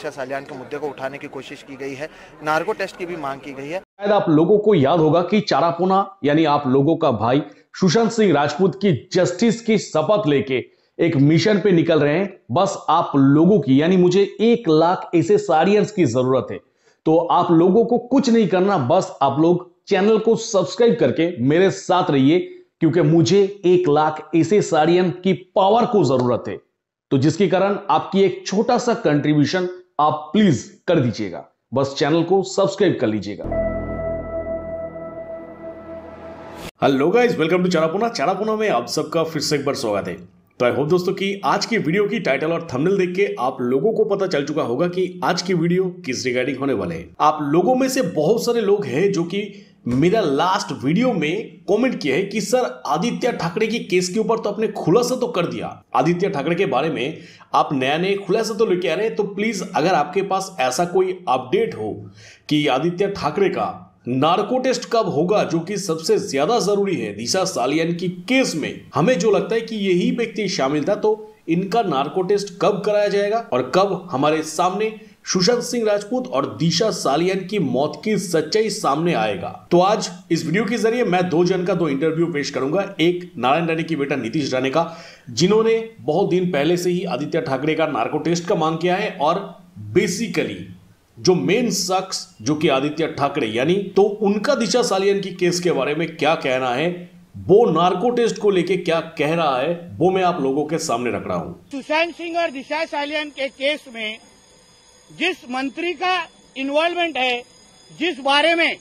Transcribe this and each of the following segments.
दिशा सालियान के मुद्दे को उठाने की कोशिश की गई है, नार्को टेस्ट की भी मांग की गई है। शायद आप लोगों को याद होगा कि चारापोना यानी आप लोगों का भाई सुशांत सिंह राजपूत की जस्टिस की शपथ लेके एक मिशन पे निकल रहे हैं। बस आप लोगों की यानी मुझे 1 लाख ऐसे सारियंस की जरूरत है। तो आप लोगों को कुछ नहीं करना, बस आप लोग चैनल को सब्सक्राइब करके मेरे साथ रहिए, क्योंकि मुझे 1 लाख ऐसे सारियन की पावर को जरूरत है। तो जिसके कारण आपकी एक छोटा सा कंट्रीब्यूशन आप प्लीज कर दीजिएगा, बस चैनल को सब्सक्राइब कर लीजिएगा। हेलो गाइस, वेलकम टू चारापोना। चारापोना में आप सबका फिर से एक बार स्वागत है। तो आई होप दोस्तों कि आज की वीडियो की टाइटल और थंबनेल देख के आप लोगों को पता चल चुका होगा कि आज की वीडियो किस रिगार्डिंग होने वाले है। आप लोगों में से बहुत सारे लोग हैं जो कि मेरा लास्ट वीडियो में कमेंट किया है कि सर आदित्य ठाकरे की केस के ऊपर तो आपने खुलासा तो कर दिया, आदित्य ठाकरे के बारे में आप नए खुलासा तो लेके आ रहे हैं, तो प्लीज अगर आपके पास ऐसा कोई अपडेट हो कि आदित्य ठाकरे का नार्को टेस्ट कब होगा, जो कि सबसे ज्यादा जरूरी है दिशा सालियान की केस में। हमें जो लगता है कि यही व्यक्ति शामिल था, तो इनका नार्को टेस्ट कब कराया जाएगा और कब हमारे सामने सुशांत सिंह राजपूत और दिशा सालियान की मौत की सच्चाई सामने आएगा। तो आज इस वीडियो के जरिए मैं 2 जन का 2 इंटरव्यू पेश करूंगा। एक नारायण राणे की बेटा नीतीश राणे का, जिन्होंने बहुत दिन पहले से ही आदित्य ठाकरे का नार्को टेस्ट का मांग किया है, और बेसिकली जो मेन शख्स जो कि आदित्य ठाकरे यानी, तो उनका दिशा सालियान की केस के बारे में क्या कहना है, वो नार्को टेस्ट को लेके क्या कह रहा है, वो मैं आप लोगों के सामने रख रहा हूं। सुशांत सिंह और दिशा सालियान के केस में जिस मंत्री का इन्वॉल्वमेंट है, जिस बारे में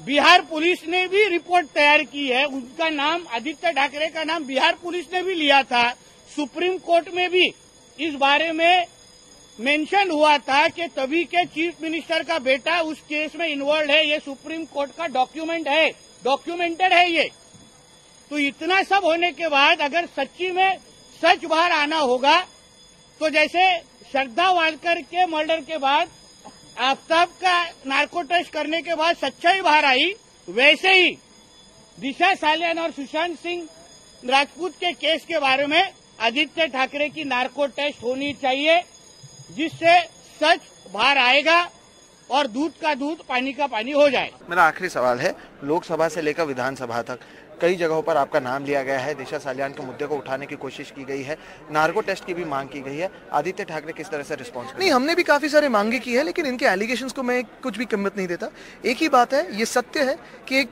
बिहार पुलिस ने भी रिपोर्ट तैयार की है, उनका नाम आदित्य ठाकरे का नाम बिहार पुलिस ने भी लिया था। सुप्रीम कोर्ट में भी इस बारे में मेंशन हुआ था कि तभी के चीफ मिनिस्टर का बेटा उस केस में इन्वॉल्व है। ये सुप्रीम कोर्ट का डॉक्यूमेंट है, डॉक्यूमेंटेड है ये। तो इतना सब होने के बाद अगर सच्ची में सच बाहर आना होगा, तो जैसे श्रद्धा वालकर के मर्डर के बाद आफ्ताब का नार्को टेस्ट करने के बाद सच्चाई बाहर आई, वैसे ही दिशा सालियान और सुशांत सिंह राजपूत के केस के बारे में आदित्य ठाकरे की नार्को टेस्ट होनी चाहिए, जिससे सच बाहर आएगा और दूध का दूध पानी का पानी हो जाए। मेरा आखिरी सवाल है, लोकसभा से लेकर विधानसभा तक कई जगहों पर आपका नाम लिया गया है, दिशा सालियान के मुद्दे को उठाने की कोशिश की गई है, नार्को टेस्ट की भी मांग की गई है। आदित्य ठाकरे किस तरह से रिस्पॉन्स? नहीं, हमने भी काफी सारे मांगे की है, लेकिन इनके एलिगेशंस को मैं कुछ भी कीमत नहीं देता। एक ही बात है, ये सत्य है कि एक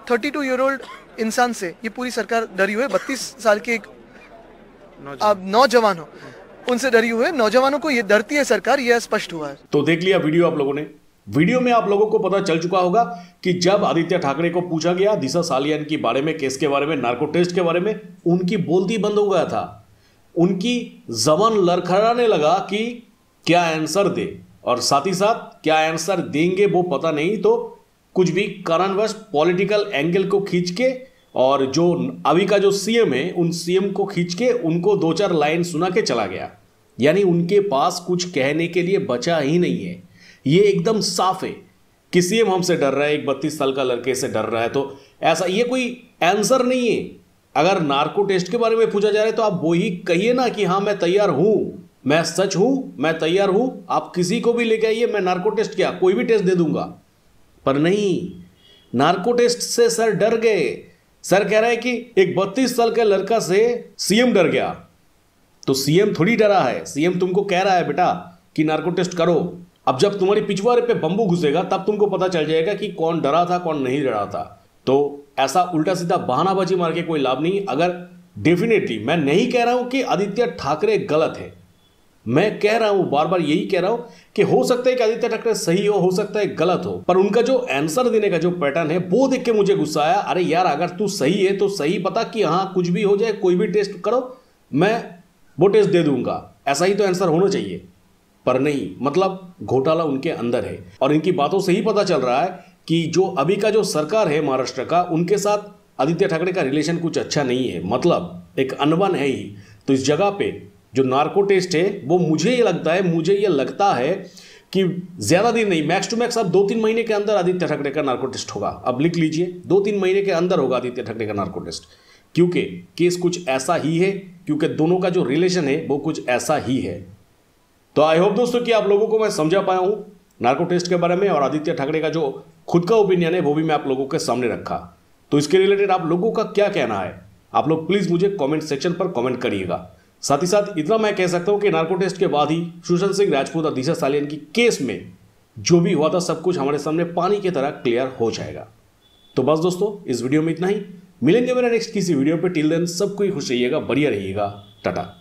32 ईयर ओल्ड इंसान से ये पूरी सरकार डरी हुई है। 32 साल के एक नौजवान हो, उनसे डरी हुई है। नौजवानों को ये डरती है सरकार, यह स्पष्ट हुआ है। तो देख लिया वीडियो आप लोगों ने। वीडियो में आप लोगों को पता चल चुका होगा कि जब आदित्य ठाकरे को पूछा गया दिशा सालियान के बारे में, केस के बारे में, नार्को टेस्ट के बारे में, उनकी बोलती बंद हो गया था। उनकी जबान लड़खड़ाने लगा कि क्या आंसर दे, और साथ ही साथ क्या आंसर देंगे वो पता नहीं, तो कुछ भी कारणवश पॉलिटिकल एंगल को खींच के, और जो अभी का जो सीएम है उन सीएम को खींच के उनको 2-4 लाइन सुना के चला गया। यानी उनके पास कुछ कहने के लिए बचा ही नहीं है। ये एकदम साफ है कि सीएम हमसे डर रहा है, एक 32 साल का लड़के से डर रहा है, तो ऐसा ये कोई आंसर नहीं है। अगर नार्को टेस्ट के बारे में पूछा जा रहा है तो आप वही कहिए ना कि हाँ मैं तैयार हूं, मैं सच हूं, मैं तैयार हूं, आप किसी को भी लेके आइए, मैं नार्को टेस्ट क्या कोई भी टेस्ट दे दूंगा। पर नहीं, नार्को टेस्ट से सर डर गए। सर कह रहा है कि एक 32 साल का लड़का से सीएम डर गया, तो सीएम थोड़ी डरा है। सीएम तुमको कह रहा है बेटा कि नार्को टेस्ट करो। अब जब तुम्हारी पिछवाड़े पे बंबू घुसेगा तब तुमको पता चल जाएगा कि कौन डरा था कौन नहीं डरा था। तो ऐसा उल्टा सीधा बहानाबाजी मार के कोई लाभ नहीं। अगर डेफिनेटली मैं नहीं कह रहा हूं कि आदित्य ठाकरे गलत है, मैं कह रहा हूं, बार बार यही कह रहा हूं कि हो सकता है कि आदित्य ठाकरे सही हो सकता है गलत हो, पर उनका जो आंसर देने का जो पैटर्न है वो देख के मुझे गुस्सा आया। अरे यार, अगर तू सही है तो सही बता कि हाँ कुछ भी हो जाए, कोई भी टेस्ट करो, मैं वो टेस्ट दे दूंगा। ऐसा ही तो आंसर होना चाहिए, पर नहीं, मतलब घोटाला उनके अंदर है। और इनकी बातों से ही पता चल रहा है कि जो अभी का जो सरकार है महाराष्ट्र का, उनके साथ आदित्य ठाकरे का रिलेशन कुछ अच्छा नहीं है, मतलब एक अनबन है ही। तो इस जगह पे जो नार्को टेस्ट है वो मुझे ये लगता है कि ज्यादा दिन नहीं, मैक्स टू मैक्स अब 2-3 महीने के अंदर आदित्य ठाकरे का नार्को टेस्ट होगा। अब लिख लीजिए, 2-3 महीने के अंदर होगा आदित्य ठाकरे का नार्को टेस्ट, क्योंकि केस कुछ ऐसा ही है, क्योंकि दोनों का जो रिलेशन है वो कुछ ऐसा ही है। तो आई होप दोस्तों कि आप लोगों को मैं समझा पाया हूं नार्को टेस्ट के बारे में, और आदित्य ठाकरे का जो खुद का ओपिनियन है वो भी मैं आप लोगों के सामने रखा। तो इसके रिलेटेड आप लोगों का क्या कहना है, आप लोग प्लीज मुझे कमेंट सेक्शन पर कमेंट करिएगा। साथ ही साथ इतना मैं कह सकता हूं कि नार्को टेस्ट के बाद ही सुशांत सिंह राजपूत और दिशा सालियान की केस में जो भी हुआ था सब कुछ हमारे सामने पानी की तरह क्लियर हो जाएगा। तो बस दोस्तों इस वीडियो में इतना ही, मिलेंगे मेरा नेक्स्ट किसी वीडियो पे। टिल देन सबको ही खुश रहिएगा, बढ़िया रहिएगा, टाटा।